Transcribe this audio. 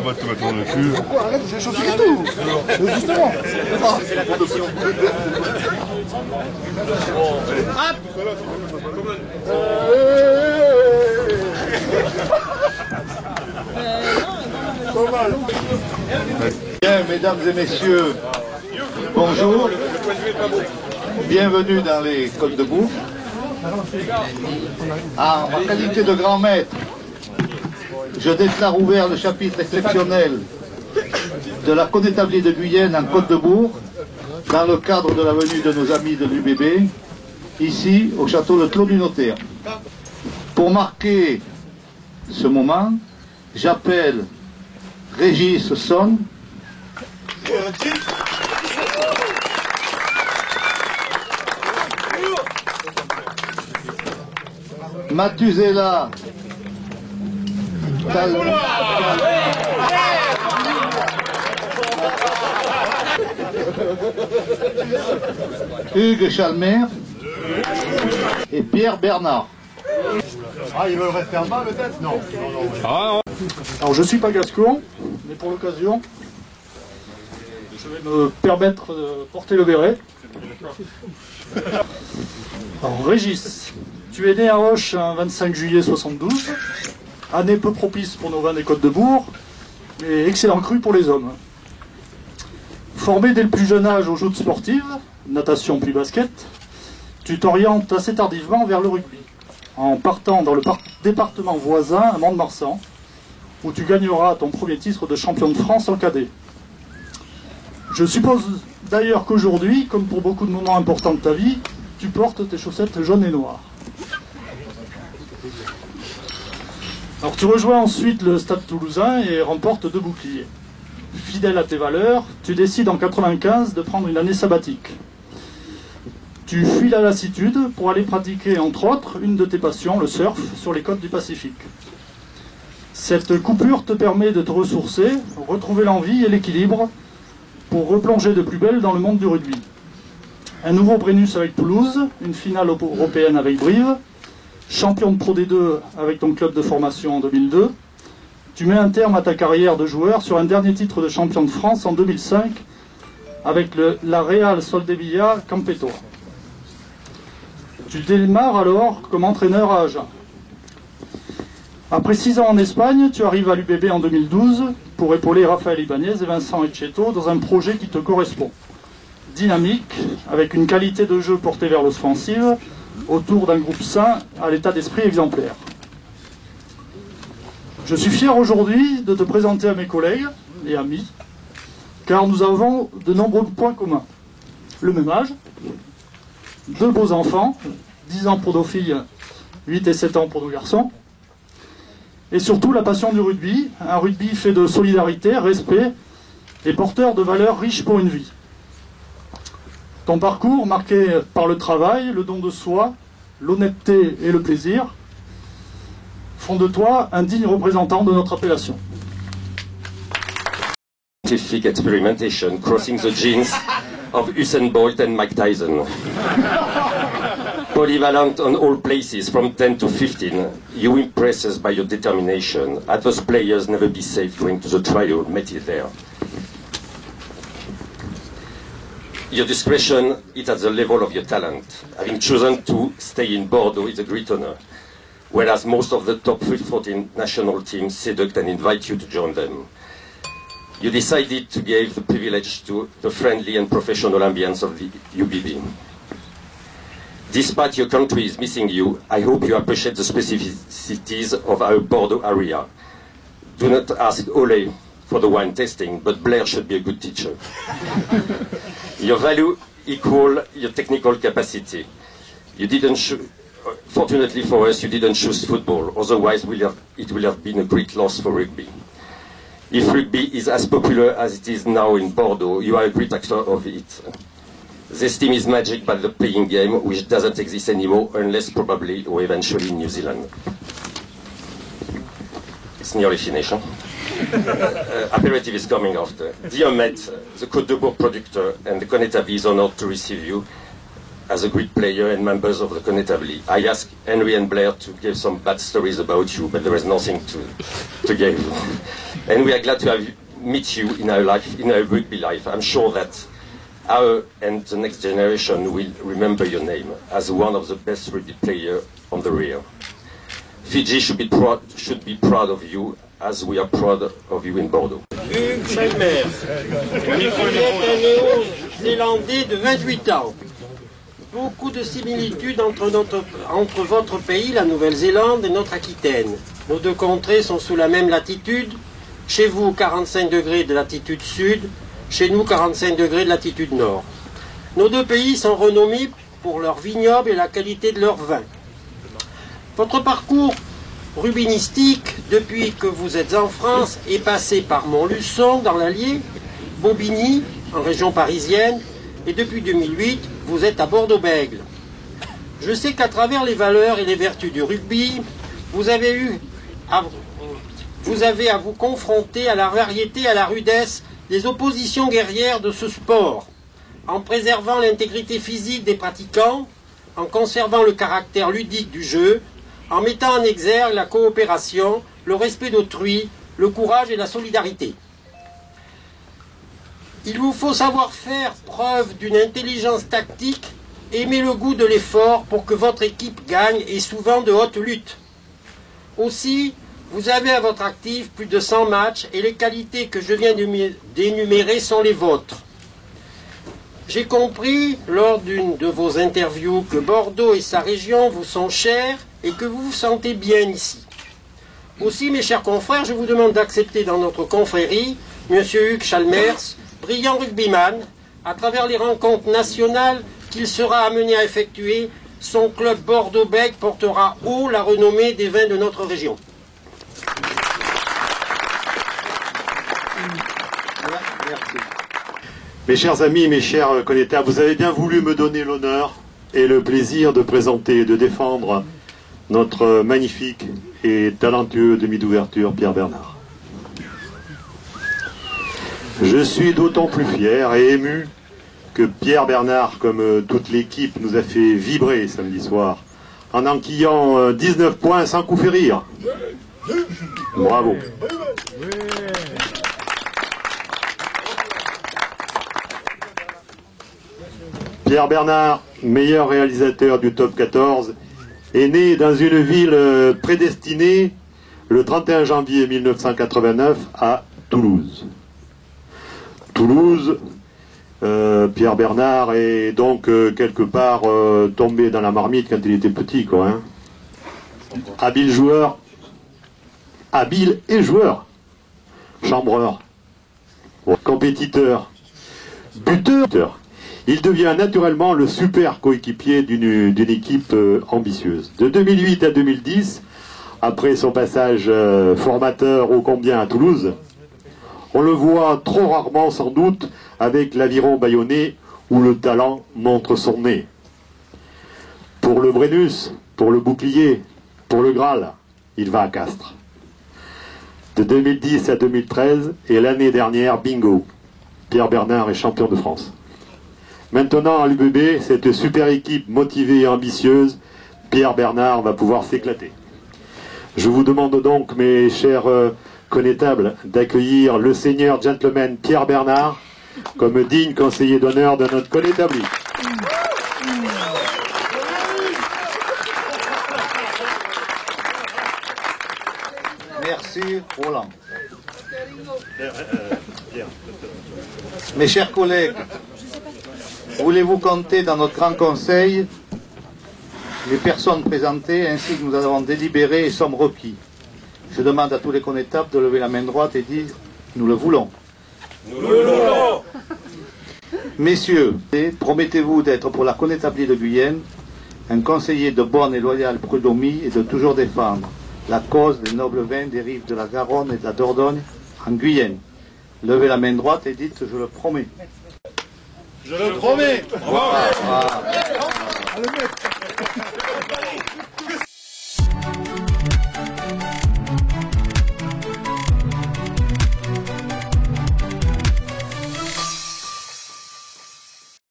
va te mettre dans le cul. Pourquoi? Arrête, j'ai chauffé et tout. Justement. Bien, mesdames et messieurs, bonjour. Bienvenue dans les Côtes de Bourg. En ma qualité de grand maître, je déclare ouvert le chapitre exceptionnel de la connétablie de Guyenne en Côte de Bourg, dans le cadre de la venue de nos amis de l'UBB, ici au château de Clos du Notaire. Pour marquer ce moment, j'appelle Régis Son, Mathusela Hugues Chalmer et Pierre Bernard. Ah, il veut rester en bas peut-être? Non. Alors je suis pas gascon, mais pour l'occasion, je vais me permettre de porter le béret. Alors Régis, tu es né à Auch un 25 juillet 72, année peu propice pour nos vins des Côtes de Bourg, mais excellent cru pour les hommes. Formé dès le plus jeune âge aux joutes sportives, natation puis basket, tu t'orientes assez tardivement vers le rugby, en partant dans le département voisin à Mont-de-Marsan, où tu gagneras ton premier titre de champion de France en cadet. Je suppose d'ailleurs qu'aujourd'hui, comme pour beaucoup de moments importants de ta vie, tu portes tes chaussettes jaunes et noires. Alors tu rejoins ensuite le Stade Toulousain et remportes 2 boucliers. Fidèle à tes valeurs, tu décides en 95 de prendre une année sabbatique. Tu fuis la lassitude pour aller pratiquer entre autres une de tes passions, le surf, sur les côtes du Pacifique. Cette coupure te permet de te ressourcer, retrouver l'envie et l'équilibre pour replonger de plus belle dans le monde du rugby. Un nouveau Brennus avec Toulouse, une finale européenne avec Brive, champion de Pro D2 avec ton club de formation en 2002. Tu mets un terme à ta carrière de joueur sur un dernier titre de champion de France en 2005 avec la Real Soldevilla Campeto. Tu démarres alors comme entraîneur à Agen. Après 6 ans en Espagne, tu arrives à l'UBB en 2012 pour épauler Raphaël Ibanez et Vincent Etcheto dans un projet qui te correspond. Dynamique, avec une qualité de jeu portée vers l'offensive, autour d'un groupe sain à l'état d'esprit exemplaire. Je suis fier aujourd'hui de te présenter à mes collègues et amis, car nous avons de nombreux points communs. Le même âge, 2 beaux enfants, 10 ans pour nos filles, 8 et 7 ans pour nos garçons, et surtout la passion du rugby, un rugby fait de solidarité, respect et porteur de valeurs riches pour une vie. Ton parcours, marqué par le travail, le don de soi, l'honnêteté et le plaisir, font de toi un digne représentant de notre appellation. Scientific experimentation crossing the genes of Usain Bolt and Mike Tyson. Polyvalent on all places from 10 to 15, you impress us by your determination. Had those players never be safe going to the trial, met it there. Your discretion is at the level of your talent. Having chosen to stay in Bordeaux is a great honor, whereas most of the top 14 national teams seduct and invite you to join them. You decided to give the privilege to the friendly and professional ambience of the UBB. Despite your country is missing you, I hope you appreciate the specificities of our Bordeaux area. Do not ask Ole for the wine tasting, but Blair should be a good teacher. Your value equal your technical capacity. You didn't fortunately for us, you didn't choose football, otherwise it will have been a great loss for rugby. If rugby is as popular as it is now in Bordeaux, you are a great actor of it. This team is magic by the playing game, which doesn't exist anymore, unless probably or eventually in New Zealand. It's nearly finished. Huh? Aperitif is coming after. Dear Met, the Côte de Bourg producer and the Connétablie is honored to receive you. as a great player and members of the Connétabli. I asked Henry and Blair to give some bad stories about you, but there is nothing to give. And we are glad to meet you in our life, in our rugby life. I'm sure that our and the next generation will remember your name as one of the best rugby players on the rear. Fiji should be proud of you, as we are proud of you in Bordeaux. Hugues Chalmers, vous êtes un néo-zélandais de 28 ans. Beaucoup de similitudes entre votre pays, la Nouvelle-Zélande, et notre Aquitaine. Nos deux contrées sont sous la même latitude. Chez vous, 45 degrés de latitude sud. Chez nous, 45 degrés de latitude nord. Nos deux pays sont renommés pour leurs vignobles et la qualité de leurs vins. Votre parcours rubinistique, depuis que vous êtes en France, est passé par Montluçon, dans l'Allier, Bobigny, en région parisienne, et depuis 2008, vous êtes à Bordeaux-Bègles. Je sais qu'à travers les valeurs et les vertus du rugby, vous avez à vous confronter à la variété et à la rudesse des oppositions guerrières de ce sport, en préservant l'intégrité physique des pratiquants, en conservant le caractère ludique du jeu, en mettant en exergue la coopération, le respect d'autrui, le courage et la solidarité. Il vous faut savoir faire preuve d'une intelligence tactique, aimer le goût de l'effort pour que votre équipe gagne et souvent de haute lutte. Aussi, vous avez à votre actif plus de 100 matchs et les qualités que je viens d'énumérer sont les vôtres. J'ai compris lors d'une de vos interviews que Bordeaux et sa région vous sont chers et que vous vous sentez bien ici. Aussi, mes chers confrères, je vous demande d'accepter dans notre confrérie M. Hugues Chalmers, brillant rugbyman, à travers les rencontres nationales qu'il sera amené à effectuer, son club Bordeaux-Bègles portera haut la renommée des vins de notre région. Mes chers amis, mes chers connétables, vous avez bien voulu me donner l'honneur et le plaisir de présenter et de défendre notre magnifique et talentueux demi d'ouverture Pierre Bernard. Je suis d'autant plus fier et ému que Pierre Bernard, comme toute l'équipe, nous a fait vibrer samedi soir en enquillant 19 points sans coup férir. Bravo. Pierre Bernard, meilleur réalisateur du top 14, est né dans une ville prédestinée le 31 janvier 1989 à Toulouse. Toulouse, Pierre Bernard est donc quelque part tombé dans la marmite quand il était petit, quoi. Hein. Habile joueur, habile et joueur, chambreur, compétiteur, buteur. Il devient naturellement le super coéquipier d'une équipe ambitieuse. De 2008 à 2010, après son passage formateur ô combien à Toulouse, on le voit trop rarement sans doute avec l'aviron bâillonné où le talent montre son nez. Pour le Brennus, pour le bouclier, pour le Graal, il va à Castres. De 2010 à 2013 et l'année dernière, bingo, Pierre Bernard est champion de France. Maintenant, à l'UBB, cette super équipe motivée et ambitieuse, Pierre Bernard va pouvoir s'éclater. Je vous demande donc, mes chers connétables, d'accueillir le seigneur gentleman Pierre Bernard comme digne conseiller d'honneur de notre connétabli. Merci, Roland. Mes chers collègues, voulez-vous compter dans notre grand conseil les personnes présentées ainsi que nous avons délibéré et sommes requis? Je demande à tous les connétables de lever la main droite et dire « Nous le voulons ». Nous le voulons. Messieurs, promettez-vous d'être pour la connétablie de Guyenne un conseiller de bonne et loyale prud'homie et de toujours défendre la cause des nobles vins des rives de la Garonne et de la Dordogne en Guyenne. Levez la main droite et dites « Je le promets ». Je le promets. Voilà.